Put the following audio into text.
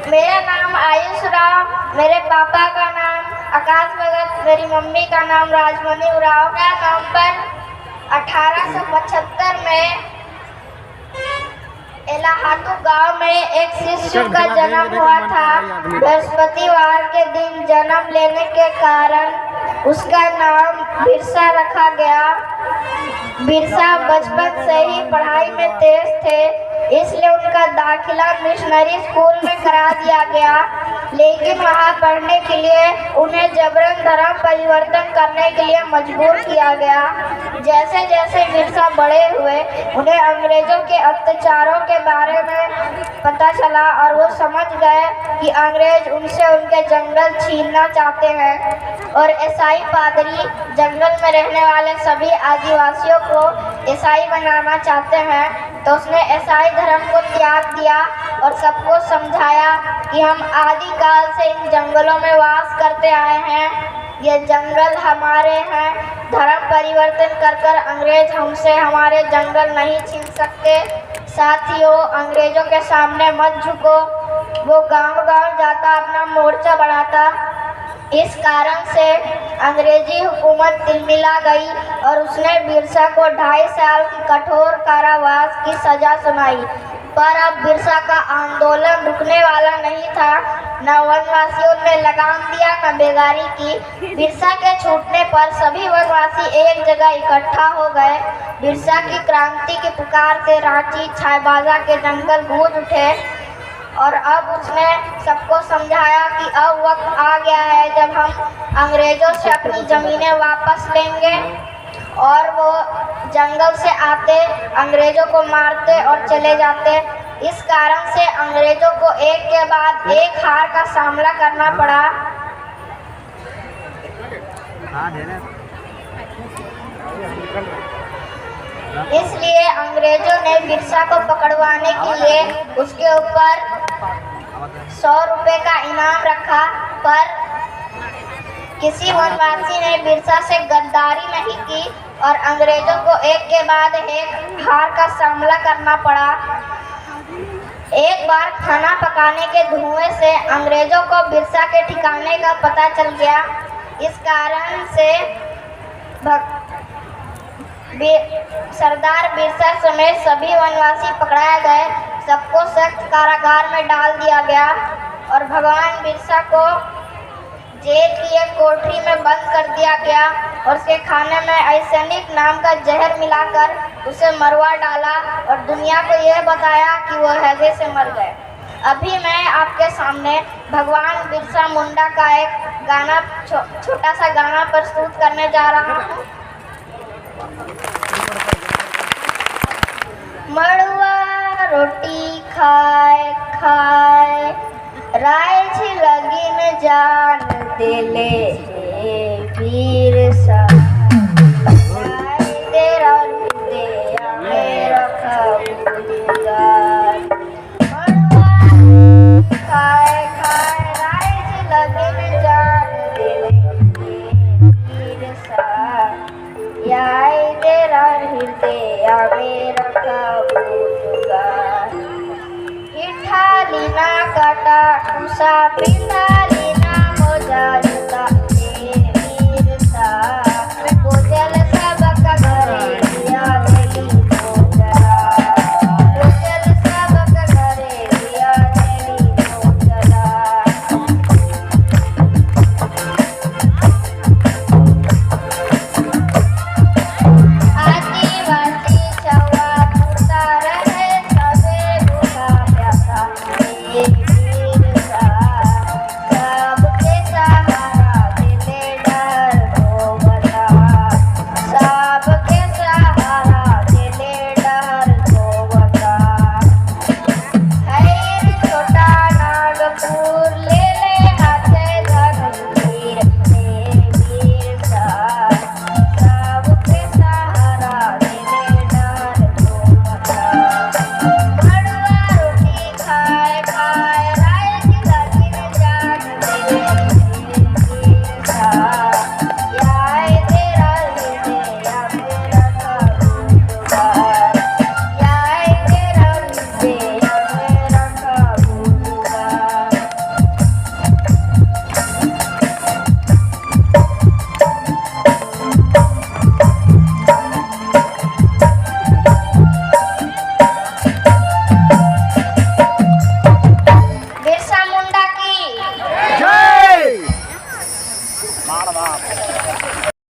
मेरा नाम आयुष राव, मेरे पापा का नाम आकाश भगत, मेरी मम्मी का नाम राजमणि उराव। नवंबर 1875 में एलाहातू गांव में एक शिशु का जन्म हुआ था। बृहस्पतिवार के दिन जन्म लेने के कारण उसका नाम बिरसा रखा गया। बिरसा बचपन से ही पढ़ाई में तेज थे, इसलिए उनका दाखिला मिशनरी स्कूल में करा दिया गया, लेकिन वहां पढ़ने के लिए उन्हें जबरन धर्म परिवर्तन करने के लिए मजबूर किया गया। जैसे जैसे बिरसा बड़े हुए, उन्हें अंग्रेजों के अत्याचारों के बारे में पता चला और वो समझ गए कि अंग्रेज उनसे उनके जंगल छीनना चाहते हैं और ईसाई पादरी जंगल में रहने वाले सभी आदिवासियों को ईसाई बनाना चाहते हैं। तो उसने ईसाई धर्म को त्याग दिया और सबको समझाया कि हम आदिकाल से इन जंगलों में वास करते आए हैं, ये जंगल हमारे हैं। धर्म परिवर्तन कर कर अंग्रेज हमसे हमारे जंगल नहीं छीन सकते। साथियों, अंग्रेजों के सामने मत झुको। वो गांव-गांव जाता, अपना मोर्चा बढ़ाता। इस कारण से अंग्रेजी हुकूमत तिलमिला गई और उसने बिरसा को 2.5 साल की कठोर कारावास की सजा सुनाई। पर अब बिरसा का आंदोलन रुकने वाला नहीं था। न वनवासियों ने लगाम दिया, न बेगारी की। बिरसा के छूटने पर सभी वनवासी एक जगह इकट्ठा हो गए। बिरसा की क्रांति की पुकार से रांची, छायबाजा के जंगल गूंज उठे और अब उसने सबको समझाया कि अब वक्त आ गया है जब हम अंग्रेजों से अपनी ज़मीनें वापस लेंगे। और वो जंगल से आते, अंग्रेजों को मारते और चले जाते। इस कारण से अंग्रेजों को एक के बाद एक हार का सामना करना पड़ा। इसलिए अंग्रेजों ने बिरसा को पकड़वाने के लिए उसके ऊपर 100 रुपए का इनाम रखा। पर किसी वनवासी ने बिरसा से गद्दारी नहीं की और अंग्रेजों को एक के बाद एक हार का सामना करना पड़ा। एक बार खाना पकाने के धुएं से अंग्रेजों को बिरसा के ठिकाने का पता चल गया। इस कारण से सरदार बिरसा समेत सभी वनवासी पकड़ाए गए। सबको सख्त कारागार में डाल दिया गया और भगवान बिरसा को जेल की एक कोठरी में बंद कर दिया गया और उसके खाने में आर्सेनिक नाम का जहर मिलाकर उसे मरवा डाला और दुनिया को यह बताया कि वो हैजे से मर गए। अभी मैं आपके सामने भगवान बिरसा मुंडा का एक गाना, छोटा सा गाना प्रस्तुत करने जा रहा हूँ। मड़ुआ रोटी खाए खाए राय लगिन जान दिले हे बिरसा, तेरा हृदय में रखा गुलजार। मड़ुआ खाए खाए राय लगिन जान दिले हे बिरसा, तेरा हृदय में रखा गुलजार। इठालीना काटा कुसा पिंडालीना मोजा